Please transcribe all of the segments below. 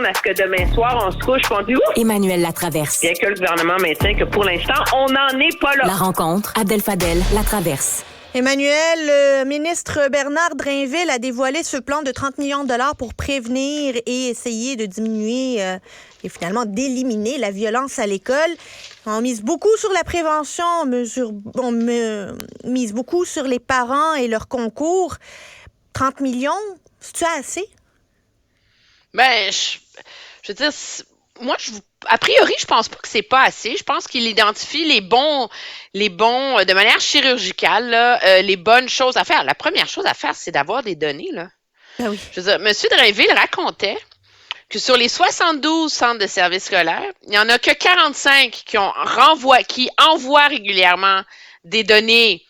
s'attendre à ce que demain soir, on se couche et on dit « Ouf! » Emmanuel Latraverse. Bien que le gouvernement maintient que pour l'instant, on n'en est pas là. La rencontre, Abdel Fadel Latraverse. Emmanuel, le ministre Bernard Drinville a dévoilé ce plan de 30 millions de dollars pour prévenir et essayer de diminuer et finalement d'éliminer la violence à l'école. On mise beaucoup sur la prévention, on mise beaucoup sur les parents et leur concours. 30 millions, c'est-tu assez? Ben, je veux dire, moi, a priori, je pense pas que c'est pas assez. Je pense qu'il identifie les bons, de manière chirurgicale, là, les bonnes choses à faire. La première chose à faire, c'est d'avoir des données, là. Ben oui. Je veux dire, M. Drainville racontait que sur les 72 centres de services scolaires, il n'y en a que 45 qui envoient régulièrement des données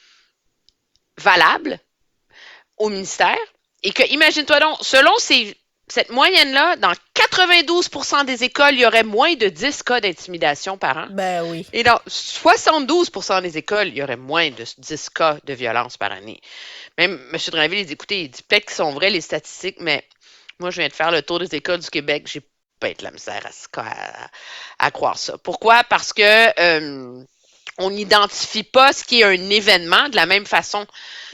valables au ministère. Et que, imagine-toi donc, selon cette moyenne-là, dans 92% des écoles, il y aurait moins de 10 cas d'intimidation par an. Ben oui. Et dans 72% des écoles, il y aurait moins de 10 cas de violence par année. Même M. Drainville, il dit, écoutez, il dit peut-être qu'ils sont vrais, les statistiques, mais moi, je viens de faire le tour des écoles du Québec, j'ai pas de la misère à croire ça. Pourquoi? Parce que on n'identifie pas ce qui est un événement de la même façon.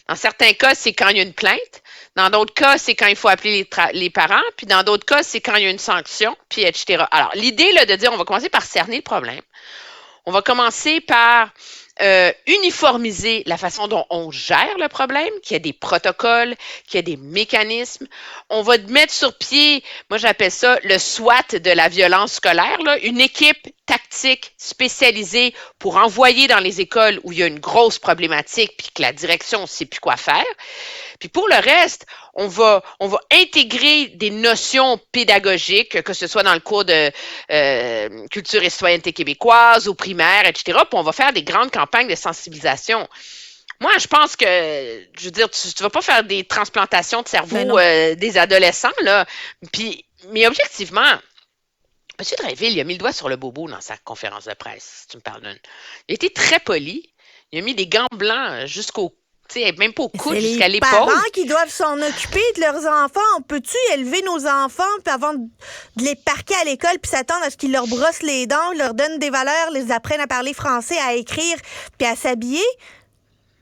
Dans certains cas, c'est quand il y a une plainte. Dans d'autres cas, c'est quand il faut appeler les parents. Puis dans d'autres cas, c'est quand il y a une sanction, puis etc. Alors, l'idée là, de dire, on va commencer par cerner le problème. On va commencer par uniformiser la façon dont on gère le problème, qu'il y a des protocoles, qu'il y a des mécanismes. On va mettre sur pied, moi j'appelle ça le SWAT de la violence scolaire, là, une équipe tactique spécialisée pour envoyer dans les écoles où il y a une grosse problématique puis que la direction ne sait plus quoi faire. Puis pour le reste, on va intégrer des notions pédagogiques, que ce soit dans le cours de culture et citoyenneté québécoise, au primaire, etc. Puis on va faire des grandes campagnes de sensibilisation. Moi, je pense que, je veux dire, tu vas pas faire des transplantations de cerveau des adolescents, là. Mais objectivement, M. Drainville, il a mis le doigt sur le bobo dans sa conférence de presse, si tu me pardonnes. Il a été très poli. Il a mis des gants blancs jusqu'au, tu sais, même pas au coude, jusqu'à l'épaule. C'est les parents qui doivent s'en occuper de leurs enfants. On peut-tu élever nos enfants puis avant de les parquer à l'école puis s'attendre à ce qu'ils leur brossent les dents, leur donnent des valeurs, les apprennent à parler français, à écrire puis à s'habiller?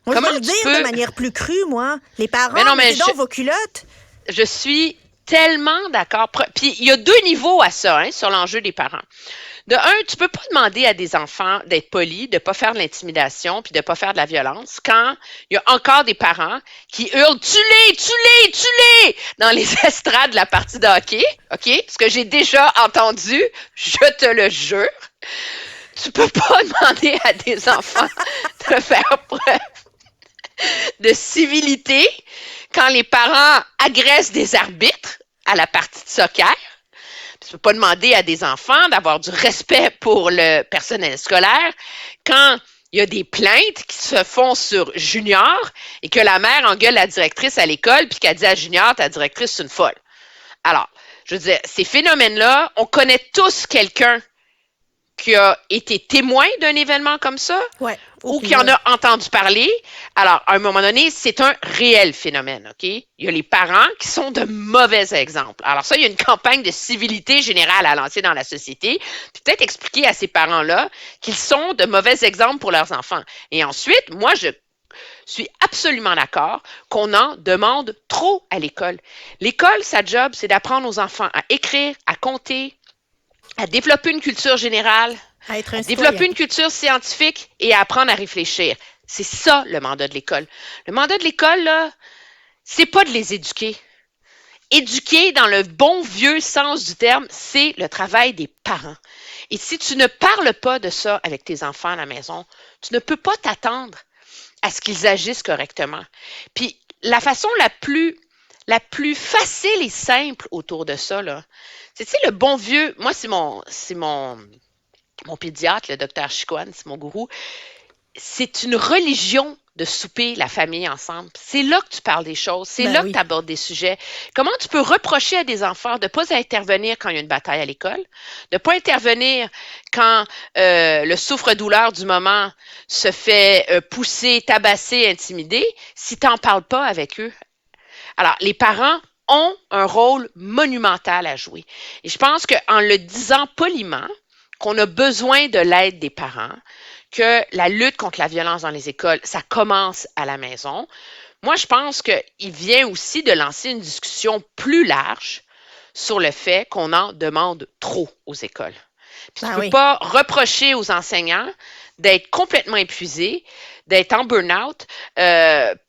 Moi, je vais le dire de manière plus crue, moi. Les parents, mettez donc vos culottes. Je suis tellement d'accord. Puis il y a deux niveaux à ça, hein, sur l'enjeu des parents. De un, tu peux pas demander à des enfants d'être polis, de pas faire de l'intimidation, puis de pas faire de la violence, quand il y a encore des parents qui hurlent « Tue-les! » dans les estrades de la partie de hockey, OK? Ce que j'ai déjà entendu, je te le jure. Tu peux pas demander à des enfants de faire preuve de civilité quand les parents agressent des arbitres à la partie de soccer. Tu ne peux pas demander à des enfants d'avoir du respect pour le personnel scolaire quand il y a des plaintes qui se font sur Junior et que la mère engueule la directrice à l'école puis qu'elle dit à Junior, ta directrice, c'est une folle. Alors, je veux dire, ces phénomènes-là, on connaît tous quelqu'un qui a été témoin d'un événement comme ça, ou qui en a entendu parler. Alors, à un moment donné, c'est un réel phénomène, OK? Il y a les parents qui sont de mauvais exemples. Alors ça, il y a une campagne de civilité générale à lancer dans la société, puis peut-être expliquer à ces parents-là qu'ils sont de mauvais exemples pour leurs enfants. Et ensuite, moi, je suis absolument d'accord qu'on en demande trop à l'école. L'école, sa job, c'est d'apprendre aux enfants à écrire, à compter, à développer une culture générale, à développer une culture scientifique et à apprendre à réfléchir. C'est ça, le mandat de l'école. Le mandat de l'école, là, c'est pas de les éduquer. Éduquer, dans le bon vieux sens du terme, c'est le travail des parents. Et si tu ne parles pas de ça avec tes enfants à la maison, tu ne peux pas t'attendre à ce qu'ils agissent correctement. Puis, la façon la plus facile et simple autour de ça, là, c'est, tu sais, le bon vieux, moi, c'est mon pédiatre, le docteur Chicoine, c'est mon gourou. C'est une religion de souper la famille ensemble. C'est là que tu parles des choses. C'est là que tu abordes des sujets. Comment tu peux reprocher à des enfants de ne pas intervenir quand il y a une bataille à l'école, de ne pas intervenir quand le souffre-douleur du moment se fait pousser, tabasser, intimider, si tu n'en parles pas avec eux? Alors, les parents ont un rôle monumental à jouer. Et je pense qu'en le disant poliment, qu'on a besoin de l'aide des parents, que la lutte contre la violence dans les écoles, ça commence à la maison. Moi, je pense qu'il vient aussi de lancer une discussion plus large sur le fait qu'on en demande trop aux écoles. Puis tu ne peux pas reprocher aux enseignants d'être complètement épuisés, d'être en burn-out,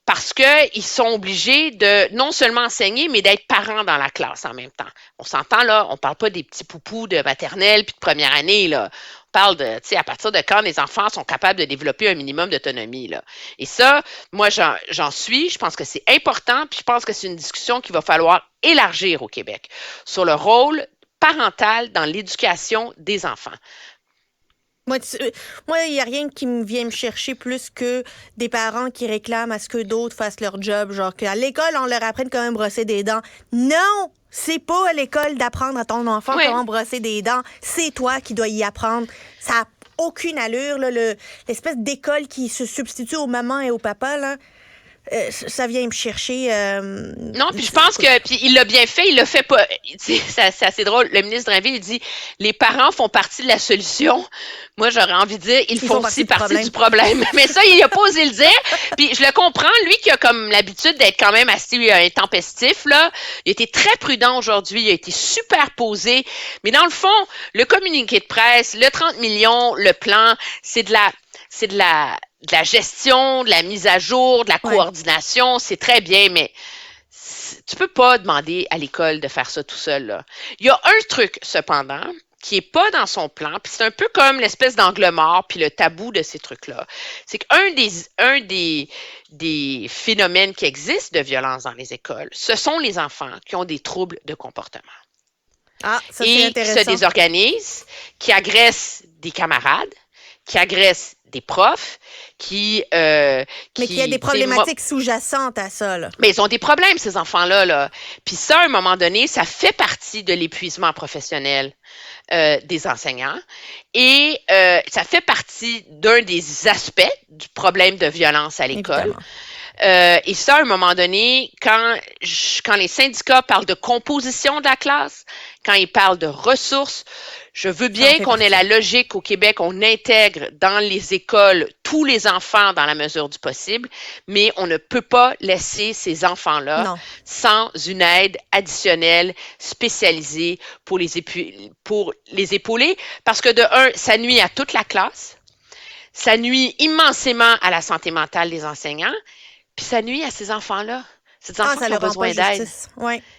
parce qu'ils sont obligés de non seulement enseigner, mais d'être parents dans la classe en même temps. On s'entend là, on ne parle pas des petits poupous de maternelle puis de première année, là. On parle de, tu sais, à partir de quand les enfants sont capables de développer un minimum d'autonomie, là. Et ça, moi, j'en suis, je pense que c'est important, puis je pense que c'est une discussion qu'il va falloir élargir au Québec sur le rôle parental dans l'éducation des enfants. Moi, il n'y a rien qui me vient me chercher plus que des parents qui réclament à ce que d'autres fassent leur job. Genre qu'à l'école, on leur apprenne comment brosser des dents. Non! C'est pas à l'école d'apprendre à ton enfant comment brosser des dents. C'est toi qui dois y apprendre. Ça n'a aucune allure, là, l'espèce d'école qui se substitue aux mamans et aux papas, là. Ça vient me chercher. Non, puis je pense que puis il l'a bien fait, il l'a fait pas. C'est assez drôle. Le ministre Drainville, il dit les parents font partie de la solution. Moi, j'aurais envie de dire ils font aussi partie du problème. Mais ça, il a pas osé le dire. Puis je le comprends, lui qui a comme l'habitude d'être quand même assez intempestif, là. Il a été très prudent aujourd'hui, il a été super posé. Mais dans le fond, le communiqué de presse, le 30 millions, le plan, c'est de la gestion, de la mise à jour, de la coordination, c'est très bien, mais tu peux pas demander à l'école de faire ça tout seul, là. Il y a un truc, cependant, qui est pas dans son plan, puis c'est un peu comme l'espèce d'angle mort, puis le tabou de ces trucs-là. C'est qu'un des phénomènes qui existent de violence dans les écoles, ce sont les enfants qui ont des troubles de comportement. Ah, ça, c'est intéressant. Et qui se désorganisent, qui agressent des camarades, qui agressent des profs, mais qu'il y a des problématiques sous-jacentes à ça, là. Mais ils ont des problèmes, ces enfants-là, là. Puis ça, à un moment donné, ça fait partie de l'épuisement professionnel des enseignants. Et ça fait partie d'un des aspects du problème de violence à l'école. Et ça, à un moment donné, quand les syndicats parlent de composition de la classe, quand ils parlent de ressources, je veux bien qu'on ait la logique au Québec, on intègre dans les écoles tous les enfants dans la mesure du possible, mais on ne peut pas laisser ces enfants-là sans une aide additionnelle spécialisée pour les épauler, parce que de un, ça nuit à toute la classe, ça nuit immensément à la santé mentale des enseignants, puis ça nuit à ces enfants-là. Ces enfants qui ont besoin d'aide.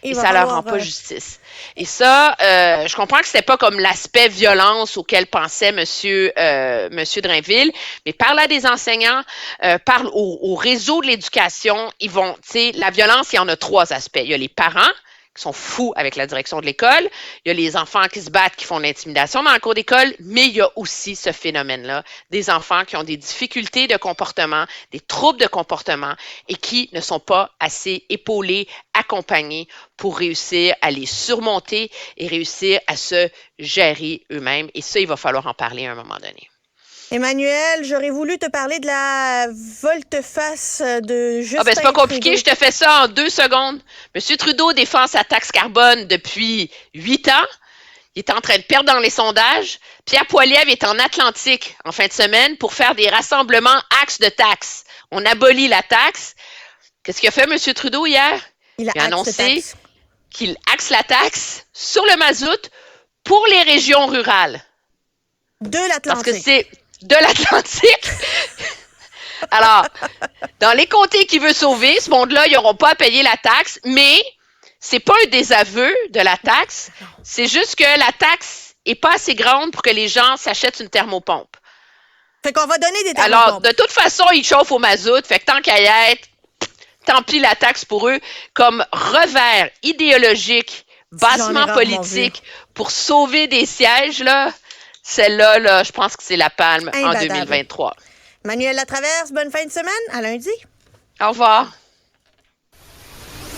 Et ça leur rend pas justice. Et ça, je comprends que c'était pas comme l'aspect violence auquel pensait Monsieur Drainville, mais parle à des enseignants, parle au réseau de l'éducation. Ils vont, tu sais, la violence, il y en a trois aspects. Il y a les parents qui sont fous avec la direction de l'école. Il y a les enfants qui se battent, qui font de l'intimidation dans la cour d'école, mais il y a aussi ce phénomène-là, des enfants qui ont des difficultés de comportement, des troubles de comportement et qui ne sont pas assez épaulés, accompagnés pour réussir à les surmonter et réussir à se gérer eux-mêmes. Et ça, il va falloir en parler à un moment donné. Emmanuel, j'aurais voulu te parler de la volte-face de Justin c'est pas compliqué, Trudeau. Je te fais ça en 2 secondes. M. Trudeau défend sa taxe carbone depuis 8 ans. Il est en train de perdre dans les sondages. Pierre Poilievre est en Atlantique en fin de semaine pour faire des rassemblements axes de taxes. On abolit la taxe. Qu'est-ce qu'il a fait, M. Trudeau, hier? Il a annoncé qu'il axe la taxe sur le mazout pour les régions rurales. De l'Atlantique. Parce que c'est de l'Atlantique. Alors, dans les comtés qu'il veut sauver, ce monde-là, ils n'auront pas à payer la taxe, mais c'est pas un désaveu de la taxe. C'est juste que la taxe est pas assez grande pour que les gens s'achètent une thermopompe. Fait qu'on va donner des thermopompes. Alors, de toute façon, ils chauffent au mazout. Fait que tant qu'à y être, tant pis la taxe pour eux, comme revers idéologique, bassement politique, pour sauver des sièges, là. Celle-là, là, je pense que c'est la palme en 2023. Manuel Latraverse, bonne fin de semaine. À lundi. Au revoir.